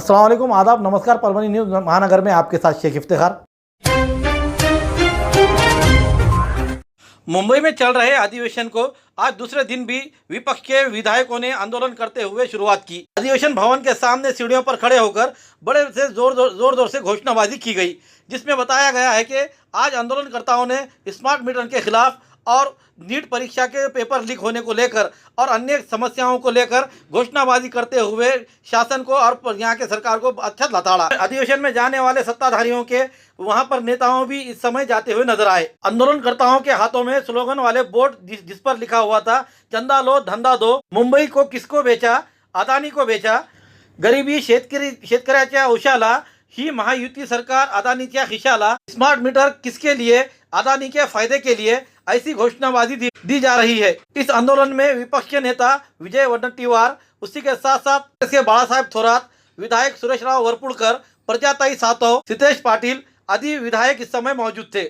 अस्सलाम वालेकुम, आदाब, नमस्कार। परभनी न्यूज़ महानगर में आपके साथ शेख इफ्तिखार। मुंबई में चल रहे अधिवेशन को आज दूसरे दिन भी विपक्ष के विधायकों ने आंदोलन करते हुए शुरुआत की। अधिवेशन भवन के सामने सीढ़ियों पर खड़े होकर बड़े से जोर से घोषणाबाजी की गई, जिसमें बताया गया है कि आज आंदोलनकर्ताओं ने स्मार्ट मीटर के खिलाफ और नीट परीक्षा के पेपर लीक होने को लेकर और अन्य समस्याओं को लेकर घोषणाबाजी करते हुए शासन को और यहाँ के सरकार को अच्छा लताड़ा। अधिवेशन में जाने वाले सत्ताधारियों के वहां पर नेताओं भी इस समय जाते हुए नजर आए। आंदोलनकर्ताओं के हाथों में स्लोगन वाले बोर्ड जिस पर लिखा हुआ था, चंदा लो धंदा दो, मुंबई को किसको बेचा, अदानी को बेचा, गरिबी शेतकऱ्याच्या उशाला, ही महायुती सरकार अदानीच्या खिशाला, स्मार्ट मीटर किसके लिए, अदानी के फायदे के लिए, ऐसी घोषणाबाजी दी जा रही है। इस आंदोलन में विपक्ष के नेता विजय वडेट्टीवार, उसी के साथ साथ के बाळासाहेब थोरात, विधायक सुरेशराव वरपुडकर, प्रजाताई सातव, सितेश पाटिल आदि विधायक इस समय मौजूद थे।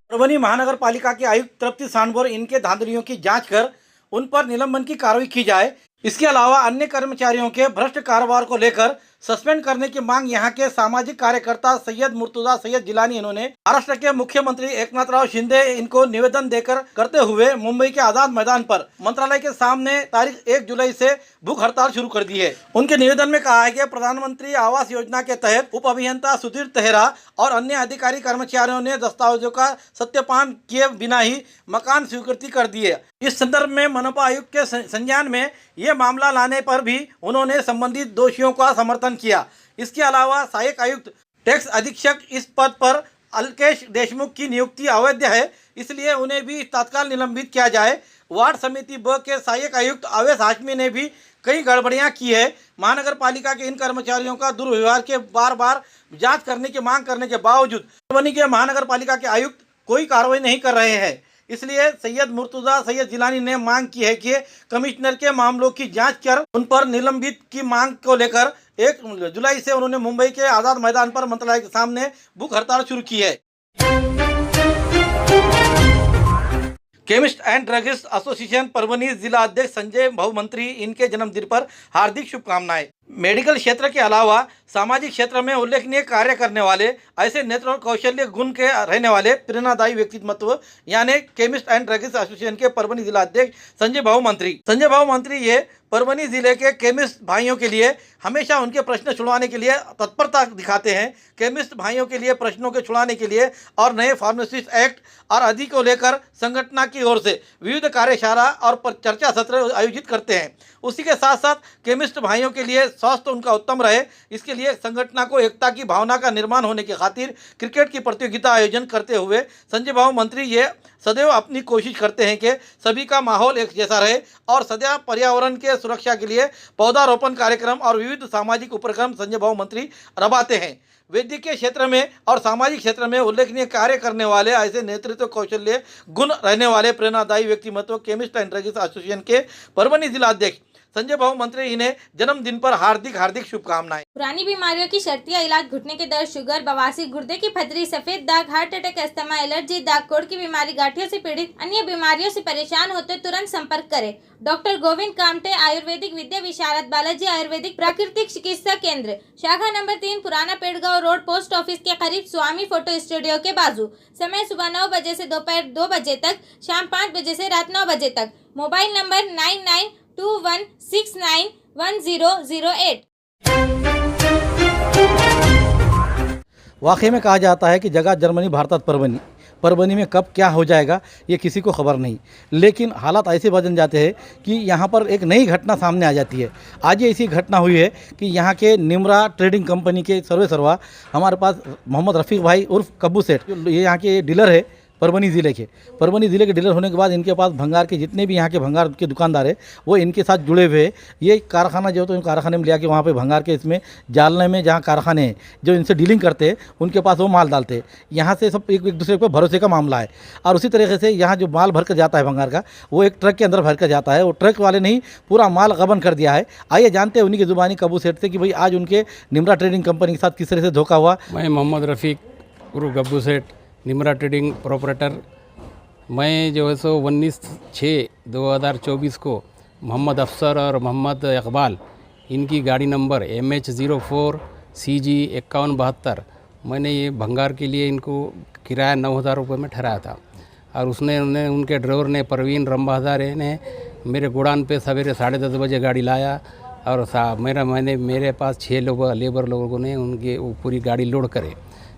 परभनी महानगर पालिका के आयुक्त तृप्ति सांडभोर इनके धांधलियों की जांच कर उन पर निलंबन की कार्रवाई की जाए। इसके अलावा अन्य कर्मचारियों के भ्रष्ट कारोबार को लेकर सस्पेंड करने की मांग यहां के सामाजिक कार्यकर्ता सैयद मुर्तुजा सैयद जिलानी इन्होंने महाराष्ट्र के मुख्यमंत्री एकनाथराव शिंदे इनको निवेदन देकर करते हुए मुंबई के आजाद मैदान पर मंत्रालय के सामने तारीख 1 जुलाई से भूख हड़ताल शुरू कर दी है। उनके निवेदन में कहा है कि प्रधानमंत्री आवास योजना के तहत उप अभियंता सुधीर तेहरा और अन्य अधिकारी कर्मचारियों ने दस्तावेजों का सत्यापन किए बिना ही मकान स्वीकृति कर दी है। इस संदर्भ में मनपा आयुक्त के संज्ञान में यह मामला लाने पर भी उन्होंने संबंधित दोषियों का समर्थन किया। इसके अलावा सहायक आयुक्त टैक्स अधीक्षक इस पद पर अलकेश देशमुख की नियुक्ति अवैध है, इसलिए उन्हें भी तत्काल निलंबित किया जाए। वार्ड समिति ब के सहायक आयुक्त अवैस हाशमी ने भी कई गड़बड़ियां की है। महानगर पालिका के इन कर्मचारियों का दुर्व्यवहार के बार जांच करने की मांग करने के बावजूद परभनी के महानगर पालिका के आयुक्त कोई कार्रवाई नहीं कर रहे हैं। इसलिए सैयद मुर्तुजा सैयद जिलानी ने मांग की है कि कमिश्नर के मामलों की जांच कर उन पर निलंबित की मांग को लेकर 1 जुलाई से उन्होंने मुंबई के आजाद मैदान पर मंत्रालय के सामने भूख हड़ताल शुरू की है। Chemist and druggist association Parbhani जिला अध्यक्ष संजय भाऊ मंत्री इनके जन्मदिन पर हार्दिक शुभकामनाएं। मेडिकल क्षेत्र के अलावा सामाजिक क्षेत्र में उल्लेखनीय कार्य करने वाले ऐसे नेतृत्व कौशल्य गुण के रहने वाले प्रेरणादायी व्यक्तित्व यानी केमिस्ट एंड ड्रगिस्ट एसोसिएशन के परभनी जिला अध्यक्ष संजय भाऊ मंत्री ये परभनी जिले के केमिस्ट भाइयों के लिए हमेशा उनके प्रश्न छुड़वाने के लिए तत्परता दिखाते हैं। केमिस्ट भाइयों के लिए प्रश्नों के छुड़वाने के लिए और नए फार्मासिस्ट एक्ट और आदि को लेकर संगठन की ओर से विविध कार्यशाला और चर्चा सत्र आयोजित करते हैं। उसी के साथ साथ केमिस्ट भाइयों के लिए स्वास्थ्य उनका उत्तम रहे, इसके लिए संगठन को एकता की भावना का निर्माण होने की खातिर क्रिकेट की प्रतियोगिता आयोजन करते हुए संजय भाऊ मंत्री ये सदैव अपनी कोशिश करते हैं कि सभी का माहौल एक जैसा रहे और सदैव पर्यावरण के सुरक्षा के लिए पौधारोपण कार्यक्रम और विविध सामाजिक उपक्रम संजय भाऊ मंत्री रबाते हैं। वैद्यकीय क्षेत्र में और सामाजिक क्षेत्र में उल्लेखनीय कार्य करने वाले ऐसे नेतृत्व कौशल्य गुण रहने वाले प्रेरणादायी व्यक्तित्व केमिस्ट एंड ड्रगिस्ट एसोसिएशन के परभनी जिला अध्यक्ष संजय भाऊ मंत्री इन्हें जन्मदिन पर हार्दिक शुभकामनाएं। पुरानी बीमारियों की शर्तिया इलाज, घुटने के दर्द, शुगर, बवासीर, गुर्दे की पथरी, सफेद दाग, हार्ट अटैक, अस्थमा, एलर्जी, दाग कोड़ की बीमारी, गांठियों से पीड़ित अन्य बीमारियों से परेशान होते तुरंत संपर्क करें। डॉक्टर गोविंद कामटे, आयुर्वेदिक विद्या विशारद, बालाजी आयुर्वेदिक प्राकृतिक चिकित्सा केंद्र, शाखा नंबर 3, पुराना पेड़गांव रोड, पोस्ट ऑफिस के करीब, स्वामी फोटो स्टूडियो के बाजू। समय सुबह 9 बजे से दोपहर 2 बजे तक, शाम 5 बजे से रात 9 बजे तक। Mobile number 9921691008। वाकई में कहा जाता है कि जगह जर्मनी भारतात परभनी में कब क्या हो जाएगा ये किसी को खबर नहीं, लेकिन हालात ऐसे बदल जाते हैं कि यहाँ पर एक नई घटना सामने आ जाती है। आज ये ऐसी घटना हुई है कि यहाँ के निमरा ट्रेडिंग कंपनी के सर्वा हमारे पास मोहम्मद रफ़ीक भाई उर्फ कब्बू सेठ, ये यहाँ के डीलर है परभनी ज़िले के डीलर होने के बाद इनके पास भंगार के जितने भी यहाँ के भंगार के दुकानदार है वो इनके साथ जुड़े हुए हैं। ये कारखाना जो तो इन कारखाने में लिया कि वहाँ पे भंगार के इसमें जालने में जहाँ कारखाने हैं जो इनसे डीलिंग करते हैं उनके पास वो माल डालते हैं। यहाँ से सब एक दूसरे पर भरोसे का मामला है। और उसी तरीके से यहाँ जो माल भर कर जाता है भंगार का, वो एक ट्रक के अंदर भर कर जाता है। वो ट्रक वाले ने ही पूरा माल गबन कर दिया है। आइए जानते हैं उन्हीं की ज़ुबानी कब्बू सेठ से कि भाई आज उनके निमरा ट्रेडिंग कंपनी के साथ किस तरह से धोखा हुआ। मैं मोहम्मद रफ़ीक उर्फ गब्बू सेठ, निमरा ट्रेडिंग प्रोपरेटर। मैं जो है सो 19/6/2024 को मोहम्मद अफसर और मोहम्मद इकबाल, इनकी गाड़ी नंबर MH04CG5172। मैंने ये भंगार के लिए इनको किराया 9,000 रुपये में ठहराया था और उनके ड्राइवर ने परवीन रंबादारे ने मेरे गोडाउन पे सवेरे 10:30 बजे गाड़ी लाया और मेरे पास 6 लेबर लोगों ने उनके वो पूरी गाड़ी लोड करे।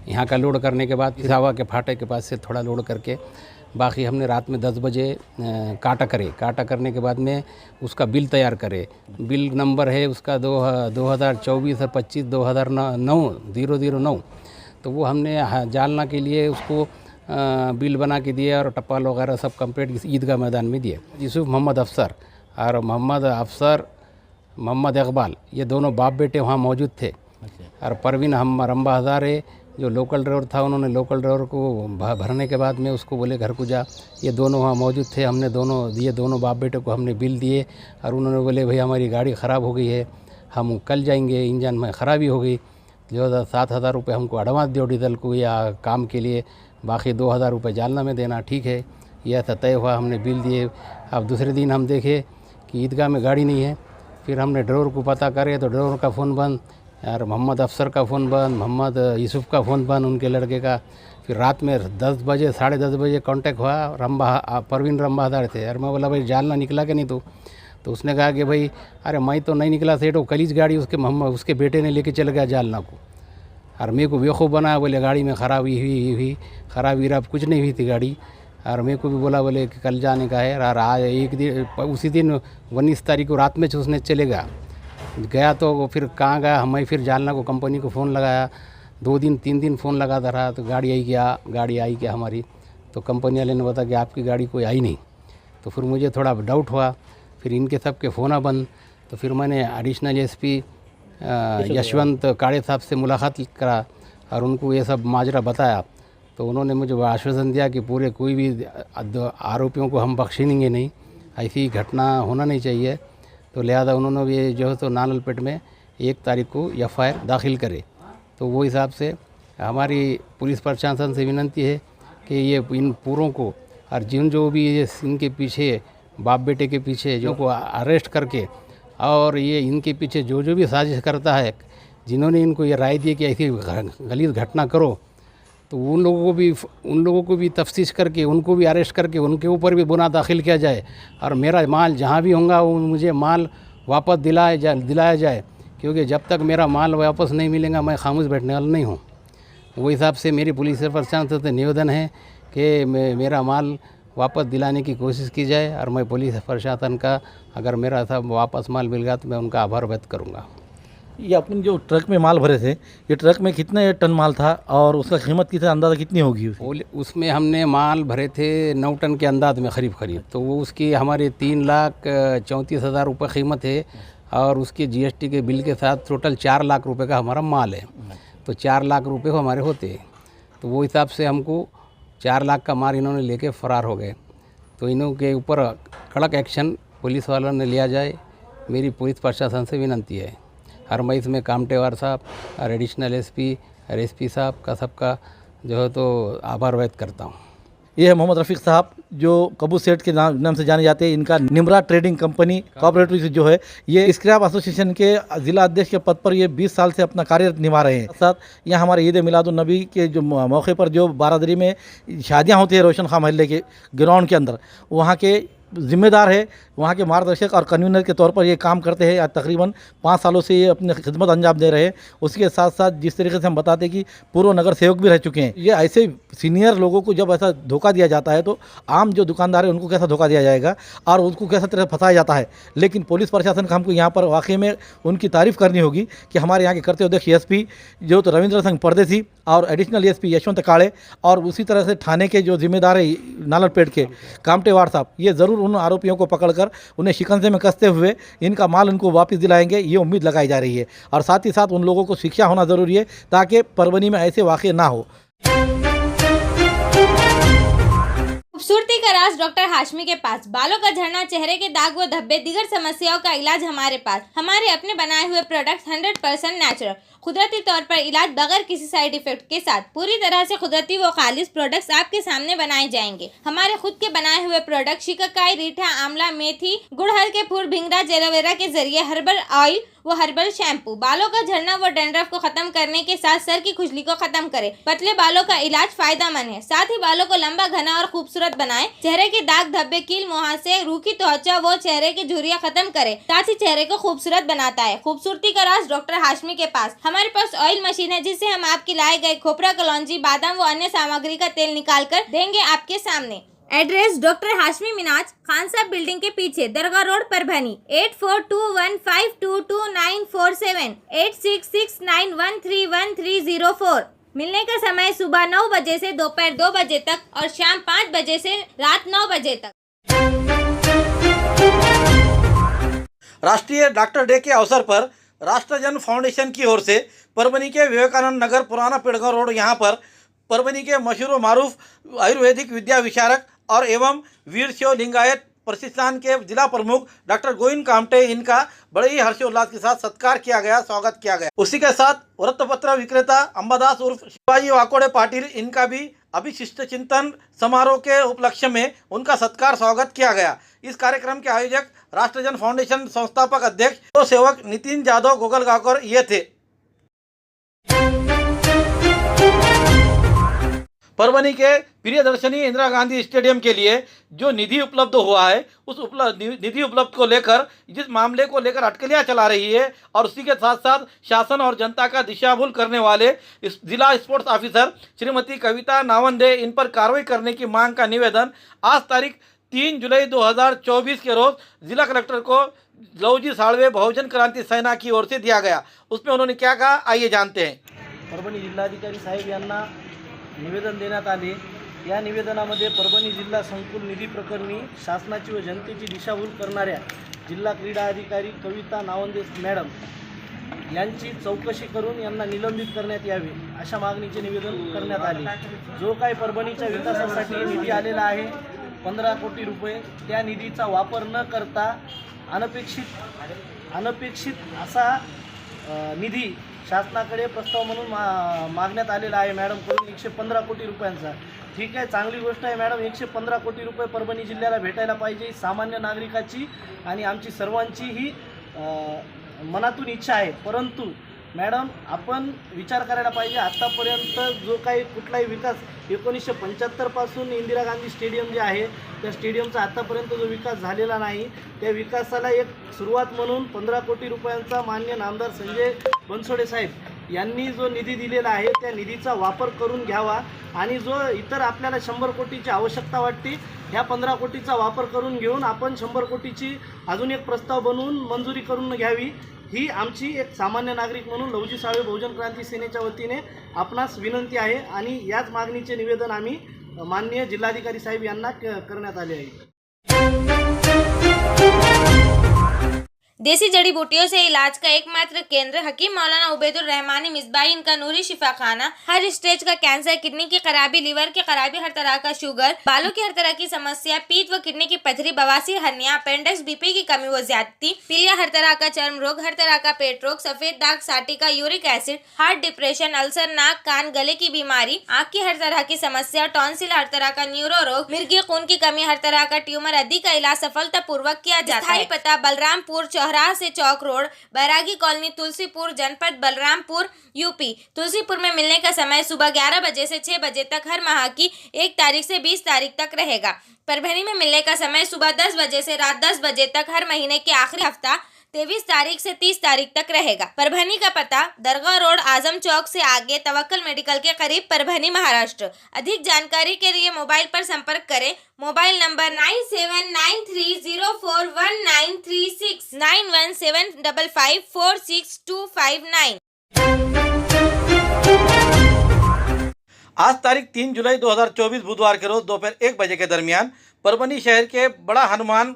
यहाँ का लोड करने के बाद पिसावा के फाटे के पास से थोड़ा लोड करके बाकी हमने रात में 10 बजे काटा करने के बाद में उसका बिल तैयार करे। बिल नंबर है उसका 2024 और 25 2009 तो वो हमने जालना के लिए उसको बिल बना के दिए और टपाल वगैरह सब कंप्लीट ईदगाह मैदान में दिए। यूसुफ मोहम्मद अफसर और मोहम्मद इकबाल, ये दोनों बाप बेटे वहाँ मौजूद थे। और परवीन रंबा हज़ारे जो लोकल ड्राइवर था, उन्होंने लोकल ड्राइवर को भरने के बाद में उसको बोले घर को जा। ये दोनों वहाँ मौजूद थे। हमने दोनों बाप बेटे को हमने बिल दिए और उन्होंने बोले भाई हमारी गाड़ी ख़राब हो गई है, हम कल जाएंगे, इंजन में ख़राबी हो गई, जो 7,000 रुपये हमको एडवांस दो डीजल को या काम के लिए, बाकी 2,000 रुपये जालना में देना। ठीक है, यह ऐसा तय हुआ, हमने बिल दिए। अब दूसरे दिन हम देखे कि ईदगाह में गाड़ी नहीं है। फिर हमने ड्राइवर को पता करे तो ड्राइवर का फ़ोन बंद और मोहम्मद अफसर का फ़ोन बंद, मोहम्मद यूसुफ का फ़ोन बंद, उनके लड़के का। फिर रात में 10 बजे 10:30 बजे कांटेक्ट हुआ, परवीन रंबादार थे। और मैं बोला भाई जालना निकला कि नहीं तो उसने कहा कि भाई अरे मैं तो नहीं निकला सेठ, वो कलीज गाड़ी उसके बेटे ने लेके चल गया जालना को। और मेरे को बेवकूफ़ बनाया, बोले गाड़ी में खराबी हुई खराबी रहा, कुछ नहीं हुई थी गाड़ी। और मेरे को भी बोला बोले कि कल जाने का है। और आज एक दिन उसी दिन 19 तारीख को रात में उसने चले गया तो फिर कहाँ गया, हमें फिर जालना को कंपनी को फ़ोन लगाया, 2 दिन 3 दिन फ़ोन लगाता रहा तो गाड़ी आई क्या हमारी। तो कंपनी वाले ने बताया कि आपकी गाड़ी कोई आई नहीं। तो फिर मुझे थोड़ा डाउट हुआ, फिर इनके सब के फ़ोन बंद। तो फिर मैंने एडिशनल एसपी यशवंत काड़े साहब से मुलाकात करा और उनको ये सब माजरा बताया। तो उन्होंने मुझे आश्वासन दिया कि पूरे कोई भी आरोपियों को हम बख्शेंगे नहीं, ऐसी घटना होना नहीं चाहिए। तो लिहाजा उन्होंने भी जो है तो नानलपेट में 1 तारीख को FIR दाखिल करे। तो वो हिसाब से हमारी पुलिस प्रशासन से विनती है कि ये इन पूरों को और जो भी इनके पीछे बाप बेटे के पीछे जो को अरेस्ट करके और ये इनके पीछे जो भी साजिश करता है, जिन्होंने इनको ये राय दी कि ऐसी गलीज़ घटना करो, तो उन लोगों को भी तफ्तीश करके उनको भी अरेस्ट करके उनके ऊपर भी गुनाह दाखिल किया जाए। और मेरा माल जहाँ भी होगा वो मुझे माल वापस दिलाया जाए, क्योंकि जब तक मेरा माल वापस नहीं मिलेगा मैं खामोश बैठने वाला नहीं हूँ। वो हिसाब से मेरी पुलिस प्रशासन से निवेदन है कि मेरा माल वापस दिलाने की कोशिश की जाए। और मैं पुलिस प्रशासन का अगर मेरा सब वापस माल मिल गया तो मैं उनका आभार व्यक्त करूँगा। ये अपने जो ट्रक में माल भरे थे, ये ट्रक में कितने टन माल था और उसका कीमत अंदाज़ा कितनी होगी? उसमें हमने माल भरे थे 9 टन के अंदाज में करीब। तो वो उसकी हमारे 3,34,000 रुपये कीमत है और उसके GST के बिल के साथ टोटल 4 लाख रुपए का हमारा माल है। तो 4 लाख रुपए हमारे होते हैं। तो वो हिसाब से हमको 4 लाख का माल इन्होंने लेके फ़रार हो गए। तो इन्हों के ऊपर कड़क एक्शन पुलिस वालों ने लिया जाए, मेरी पुलिस प्रशासन से विनती है। और मैं इसमें कामटेवार साहब और एडिशनल एसपी और एसपी साहब का सबका जो है तो आभार व्यक्त करता हूँ। ये है मोहम्मद रफ़ीक साहब जो कबू सेठ के नाम से जाने जाते हैं। इनका निमरा ट्रेडिंग कंपनी कोऑपरेटिव जो है, ये स्क्रैप एसोसिएशन के जिला अध्यक्ष के पद पर ये 20 साल से अपना कार्य निभा रहे हैं। साथ यहाँ हमारे ईद मिलादुन नबी के जो मौके पर जो बारादरी में शादियाँ होती है रोशन खां महल्ले के ग्राउंड के अंदर, वहाँ के जिम्मेदार है, वहाँ के मार्गदर्शक और कन्वीनर के तौर पर ये काम करते हैं। तकरीबन 5 सालों से ये अपनी खिदमत अंजाम दे रहे हैं। उसके साथ साथ जिस तरीके से हम बताते हैं कि पूर्व नगर सेवक भी रह चुके हैं। ये ऐसे सीनियर लोगों को जब ऐसा धोखा दिया जाता है तो आम जो दुकानदार है उनको कैसा धोखा दिया जाएगा और उनको कैसा तरह फंसाया जाता है। लेकिन पुलिस प्रशासन का हमको यहाँ पर वाकई में उनकी तारीफ़ करनी होगी कि हमारे यहाँ के करते अध्यक्ष एसपी जो तो रविंद्र सिंह परदेसी और एडिशनल एसपी यशवंत काड़े और उसी तरह से थाने के जो जिम्मेदार है नालरपेट के कामटेवार साहब, ये ज़रूर उन आरोपियों को पकड़कर उन्हें शिकंजे में कसते हुए इनका माल उनको वापस दिलाएंगे, ये उम्मीद लगाई जा रही है। और साथ ही साथ उन लोगों को शिक्षा होना ज़रूरी है ताकि परवनी में ऐसे वाक़े ना हो। खूबसूरती का राज डॉक्टर हाशमी के पास। बालों का झड़ना, चेहरे के दाग व धब्बे, दीगर समस्याओं का इलाज हमारे पास। हमारे अपने बनाए हुए प्रोडक्ट 100% नेचुरल कुदरती तौर पर इलाज बगैर किसी साइड इफेक्ट के साथ पूरी तरह से कुदरती व खालिश प्रोडक्ट्स आपके सामने बनाए जाएंगे। हमारे खुद के बनाए हुए प्रोडक्ट शिकाकाई, रीठा, आंवला, मेथी, गुड़हल के फूल, भिंगराज, एलोवेरा के जरिए हर्बल ऑयल वो हर्बल शैम्पू बालों का झड़ना व डैंड्रफ को खत्म करने के साथ सर की खुजली को खत्म करे। पतले बालों का इलाज फायदेमंद है, साथ ही बालों को लंबा, घना और खूबसूरत बनाए। चेहरे के दाग, धब्बे, कील, मुहासे, रूखी त्वचा वो चेहरे की झुर्रियां खत्म करे, साथ ही चेहरे को खूबसूरत बनाता है। खूबसूरती का राज डॉक्टर हाशमी के पास। हमारे पास ऑयल मशीन है जिससे हम आपकी लाए गए खोपरा, कलौंजी, बादाम व अन्य सामग्री का तेल निकाल कर देंगे आपके सामने। एड्रेस डॉक्टर हाशमी मिनाज, खान साहब बिल्डिंग के पीछे, दरगाह रोड, परभनी। 8421522947 8669131304। मिलने का समय सुबह 9 बजे से दोपहर 2 बजे तक और शाम 5 बजे से रात 9 बजे तक। राष्ट्रीय डॉक्टर डे के अवसर पर राष्ट्रजन फाउंडेशन की ओर से परभनी के विवेकानंद नगर, पुराना पेड़गांव रोड, यहाँ पर परभनी के मशहूर मारूफ आयुर्वेदिक विद्या विशारक और एवं वीर शैव लिंगायत प्रतिष्ठान के जिला प्रमुख डॉक्टर गोविंद कामटे, इनका बड़े ही हर्षोल्लास के साथ सत्कार किया गया, स्वागत किया गया। उसी के साथ वृत्तपत्र विक्रेता अंबादास उर्फ शिवाजी वाकोड़े पाटिल, इनका भी अभिशिष्ट चिंतन समारोह के उपलक्ष्य में उनका सत्कार स्वागत किया गया। इस कार्यक्रम के आयोजक राष्ट्रजन फाउंडेशन संस्थापक अध्यक्ष तो सेवक नितिन जाधव गोगलगांवकर ये थे। परभनी के प्रियदर्शनी इंदिरा गांधी स्टेडियम के लिए जो निधि उपलब्ध हुआ है, उस निधि उपलब्ध को लेकर, जिस मामले को लेकर अटकलियां चला रही है और उसी के साथ साथ शासन और जनता का दिशाभूल करने वाले इस जिला स्पोर्ट्स ऑफिसर श्रीमती कविता नावंदे, इन पर कार्रवाई करने की मांग का निवेदन आज तारीख 3 जुलाई 2024 के रोज जिला कलेक्टर को लवजी साळवे बहुजन क्रांती सेना की ओर से दिया गया। उसमें उन्होंने क्या कहा, आइए जानते हैं। परभणी जिल्हाधिकारी साहेब यांना निवेदन देण्यात आले। या निवेदनामध्ये परभणी जिल्हा संकुल निधी प्रकरणी शासनाची व जनतेची दिशाभूल करणाऱ्या जिल्हा क्रीडा अधिकारी कविता नावंदे मॅडम यांची चौकशी करून यांना निलंबित करण्यात यावे अशा मागणीचे निवेदन करण्यात आले। जो काही परभणीच्या विकासासाठी निधी आलेला आहे 15 कोटी रुपये, त्या निधीचा वापर न करता अनपेक्षित असा निधी शासनाकडे प्रस्ताव म्हणून मागण्यात आलेला आहे मॅडमकडून 115 कोटी रुपयांचा। ठीक आहे, चांगली गोष्ट आहे मॅडम, 115 कोटी रुपये परभणी जिल्ह्याला भेटायला पाहिजे, सामान्य नागरिकाची आणि आमची सर्वांची ही मनातून इच्छा आहे। परंतु मॅडम, आपण विचार करायला पाहिजे, आत्तापर्यंत जो काही कुठलाही विकास 1975 पासून इंदिरा गांधी स्टेडियम जे आहे त्या स्टेडियमचा आत्तापर्यंत जो विकास झालेला नाही, त्या विकासाला एक सुरुवात म्हणून 15 कोटी रुपयांचा माननीय नामदार संजय बनसोडे साहेब यांनी जो निधी दिलेला आहे त्या निधीचा वापर करून घ्यावा आणि जो इतर आपल्याला 100 कोटीची आवश्यकता वाटते, ह्या 15 कोटीचा वापर करून घेऊन आपण 100 कोटीची अजून एक प्रस्ताव बनवून मंजुरी करून घ्यावी, ही आमची एक सामान्य नागरिक म्हणून लवजी साळवे बहुजन क्रांती सेनेच्या वतीने आपणास विनंती आहे आणि याच मागणीचे निवेदन आम्ही माननीय जिल्हाधिकारी साहेब यांना करण्यात आले आहे। देसी जड़ी बूटियों से इलाज का एकमात्र केंद्र हकीम मौलाना उबैदुर रहमानी मिसबाही, इनका नूरी शिफा खाना। हर स्टेज का कैंसर, किडनी की खराबी, लीवर की खराबी, हर तरह का शुगर, बालों की हर तरह की समस्या, पीठ व किडनी की पथरी, बवासीर, हर्निया, अपेंडिक्स, बीपी की कमी व ज्यादती, पीलिया, हर तरह का चर्म रोग, हर तरह का पेट रोग, सफेद दाग, साटिका, uric acid, heart, depression, ulcer, नाक, कान, गले की बीमारी, आँख की हर तरह की समस्या, टॉन्सिल, हर तरह का न्यूरो रोग, मिर्गी खून की कमी, हर तरह का ट्यूमर आदि का इलाज सफलतापूर्वक किया जाता है। पता बलरामपुर चौराहा से चौक रोड, बैरागी कॉलोनी, तुलसीपुर, जनपद बलरामपुर, यूपी। तुलसीपुर में मिलने का समय सुबह 11 बजे से 6 बजे तक हर माह की 1 तारीख से 20 तारीख तक रहेगा। परभनी में मिलने का समय सुबह 10 बजे से रात 10 बजे तक हर महीने के आखिरी हफ्ता 23 तारीख से 30 तारीख तक रहेगा। परभनी का पता दरगाह रोड, आजम चौक से आगे, तवक्कल मेडिकल के करीब, परभनी, महाराष्ट्र। अधिक जानकारी के लिए मोबाइल पर संपर्क करें। Mobile number 9793041936 9175546259। आज तारीख 3 जुलाई 2024 बुधवार के रोज दोपहर 1 बजे के दरमियान परभणी शहर के बड़ा हनुमान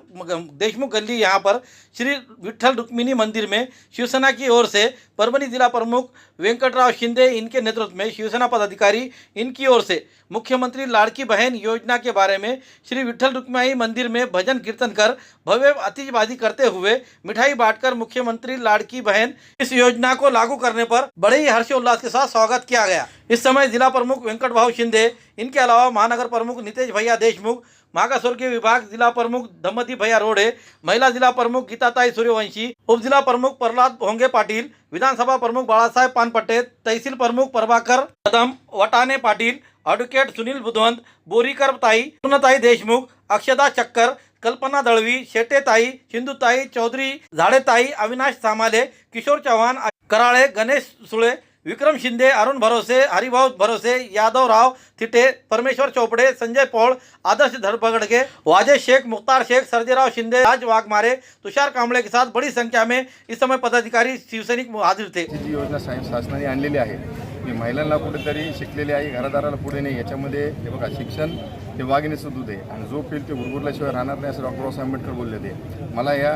देशमुख गली यहाँ पर श्री विठ्ठल रुक्मिणी मंदिर में शिवसेना की ओर से परभणी जिला प्रमुख वेंकटराव शिंदे इनके नेतृत्व में शिवसेना पदाधिकारी इनकी ओर से मुख्यमंत्री लाड़की बहन योजना के बारे में श्री विठ्ठल रुक्मिणी मंदिर में भजन कीर्तन कर भव्य आतिशबाजी करते हुए मिठाई बांटकर मुख्यमंत्री लाड़की बहन इस योजना को लागू करने पर बड़े ही हर्षोल्लास के साथ स्वागत किया गया। इस समय जिला प्रमुख वेंकट भाऊ शिंदे, इनके अलावा महानगर प्रमुख नितेश भैया देशमुख, महाकासुर के विभाग जिला प्रमुख धम्मती भैया रोडे, महिला जिला प्रमुख गीताताई सूर्यवंशी, उप जिला प्रमुख प्रहलाद होंगे पाटील, विधानसभा प्रमुख बाळासाहेब पानपट्टे, तहसील प्रमुख प्रभाकर कदम, वटाने पाटील, ॲडव्होकेट सुनील बुधवंत, बोरीकर ताई, पूर्णताई देशमुख, अक्षदा चक्कर, कल्पना दळवी, शेटेताई, सिंधुताई चौधरी, झाडेताई, अविनाश सामाले, किशोर चव्हाण, कराळे, गणेश सुळे, विक्रम शिंदे, अरुण भरोसे, हरिभाऊ भरोसे, यादवराव थिटे, परमेश्वर चोपड़े, संजय पौड़, आदर्श धरपगड़के, वाजे शेख, मुख्तार शेख, सर्जेराव शिंदे, राज वाघमारे, तुषार कांबळे के साथ बड़ी संख्या में इस समय पदाधिकारी शिवसैनिक हाजिर थे। जी योजना शासनाने आणलेली आहे की महिलांना कुठेतरी शिकलेली आहे घरादाराला पुढे नाही, याच्यामध्ये हे बघा शिक्षण हे वाघिणीचं दूध आहे आणि जो पेल ते गुरगुरल्याशिवाय राहणार नाही असं डॉक्टर बाबासाहेब आंबेडकर बोलले ते। मला या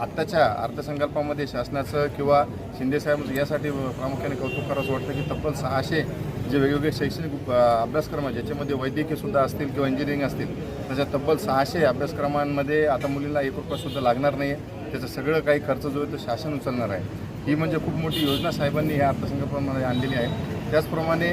आत्ताच्या अर्थसंकल्पामध्ये शासनाचं किंवा शिंदेसाहेब यासाठी प्रामुख्याने कौतुक करावंसं वाटतं की तब्बल 600 जे वेगवेगळे शैक्षणिक अभ्यासक्रम ज्याच्यामध्ये वैद्यकीयसुद्धा असतील किंवा इंजिनिअरिंग असतील, त्याच्या तब्बल 600 अभ्यासक्रमांमध्ये आता मुलींना 1 रुपयासुद्धा लागणार नाही आहे। त्याचं सगळं काही खर्च जो आहे तो शासन उचलणार आहे। ही म्हणजे खूप मोठी योजना साहेबांनी ह्या अर्थसंकल्पामध्ये आणलेली आहे। त्याचप्रमाणे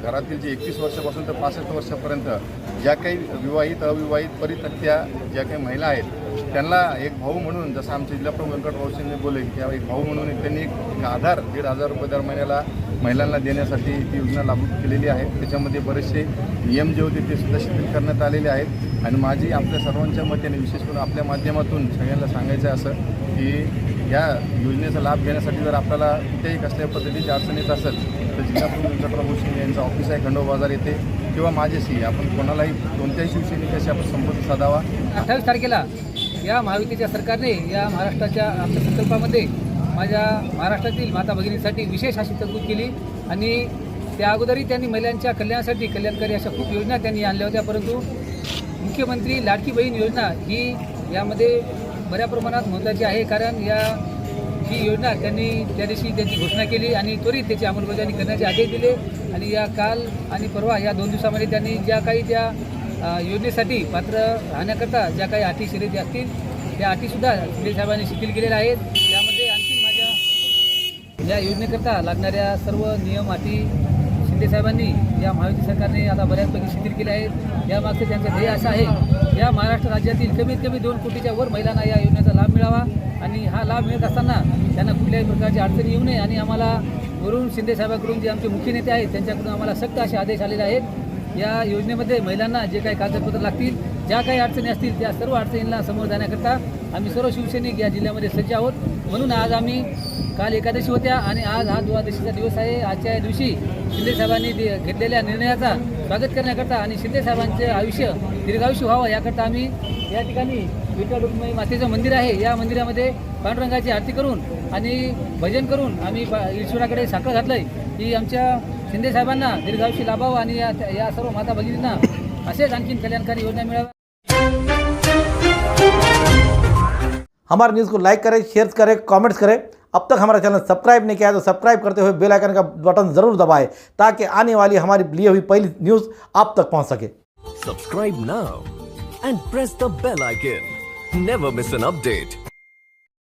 घरातील जे 21 वर्षापासून तर 65 वर्षापर्यंत ज्या काही विवाहित अविवाहित परित्यक्त्या ज्या काही महिला आहेत त्यांना एक भाऊ म्हणून, जसं आमचे जिल्हा प्रमुख वेंकट भाऊ शिंदे बोलले की एक भाऊ म्हणून त्यांनी एक आधार 1,500 रुपये दर महिन्याला महिलांना देण्यासाठी ती योजना लागू केलेली आहे। त्याच्यामध्ये बरेचसे नियम जे होते ते सुद्धा शिथिल करण्यात आलेले आहेत आणि माझी आपल्या सर्वांच्या मतेने विशेष करून आपल्या माध्यमातून सगळ्यांना सांगायचं आहे असं की या योजनेचा लाभ घेण्यासाठी जर आपल्याला कुठेही कसल्याही पद्धतीची अडचण येत असेल तर जिल्हा प्रमुख वेंकटराव शिंदे यांचं ऑफिस आहे खंडोबा बाजार येथे किंवा माझ्याशी आपण कोणालाही कोणत्याही शिवसैनिकाशी आपण संपर्क साधावा। 28 तारखेला या महायुतीच्या सरकारने या महाराष्ट्राच्या अर्थसंकल्पामध्ये माझ्या महाराष्ट्रातील माता भगिनींसाठी विशेष अशी तरतूद केली आणि त्या अगोदरही त्यांनी महिलांच्या कल्याणासाठी कल्याणकारी अशा खूप योजना त्यांनी आणल्या होत्या, परंतु मुख्यमंत्री लाडकी बहीण योजना ही यामध्ये बऱ्या प्रमाणात महत्त्वाची आहे। कारण ही योजना त्यांनी त्या दिवशी त्याची घोषणा केली आणि त्वरित त्याची अंमलबजावणी करण्याचे आदेश दिले आणि या काल आणि परवा या 2 दिवसामध्ये त्यांनी ज्या काही त्या योजनेसाठी पात्र राहण्याकरता ज्या काही अटी शर्यती असतील त्या अटीसुद्धा शिंदे साहेबांनी शिथिल केलेल्या आहेत। त्यामध्ये आणखी माझ्या या योजनेकरता लागणाऱ्या सर्व नियम अटी शिंदे साहेबांनी या महायुती सरकारने आता बऱ्याचपैकी शिथिल केले आहेत। यामागचं त्यांचं ध्येय असं आहे या महाराष्ट्र राज्यातील कमीत कमी 2 कोटीच्या वर महिलांना या योजनेचा लाभ मिळावा आणि हा लाभ मिळत असताना त्यांना कुठल्याही प्रकारची अडचणी येऊ नये आणि आम्हाला वरून शिंदे साहेबांकडून जे आमचे मुख्य नेते आहेत त्यांच्याकडून आम्हाला सक्त असे आदेश आलेले आहेत। या योजनेमध्ये महिलांना जे काही कागदपत्र लागतील, ज्या काही अडचणी असतील त्या सर्व अडचणींना समोर जाण्याकरता आम्ही सर्व शिवसैनिक या जिल्ह्यामध्ये सज्ज आहोत। म्हणून आज आम्ही काल एकादशी होत्या आणि आज हा द्वादशीचा दिवस आहे। आजच्या दिवशी शिंदे साहेबांनी घेतलेल्या निर्णयाचा स्वागत करण्याकरता आणि शिंदे साहेबांचे आयुष्य दीर्घायुष्य व्हावं याकरता आम्ही या ठिकाणी विठ्ठल रुक्मिणी मातेचं मंदिर आहे या मंदिरामध्ये पांडुरंगाची आरती करून आणि भजन करून आम्ही ईश्वराकडे साखर घातलंय की आमच्या शिंदे साहेबांना दीर्घायुष्य लाभावं आणि या सर्व माता भगिनींना असेच आणखीन कल्याणकारी योजना मिळाव्या। हमारे न्यूज़ को लाइक करें, शेयर करें, कमेंट्स करें। अब तक हमारा चैनल सब्सक्राइब नहीं किया है तो सब्सक्राइब करते हुए बेल आइकन का बटन जरूर दबाएं ताकि आने वाली हमारी लिए हुई पहली न्यूज़ आप तक पहुंच सके। Subscribe now and press the bell icon. Never miss an update.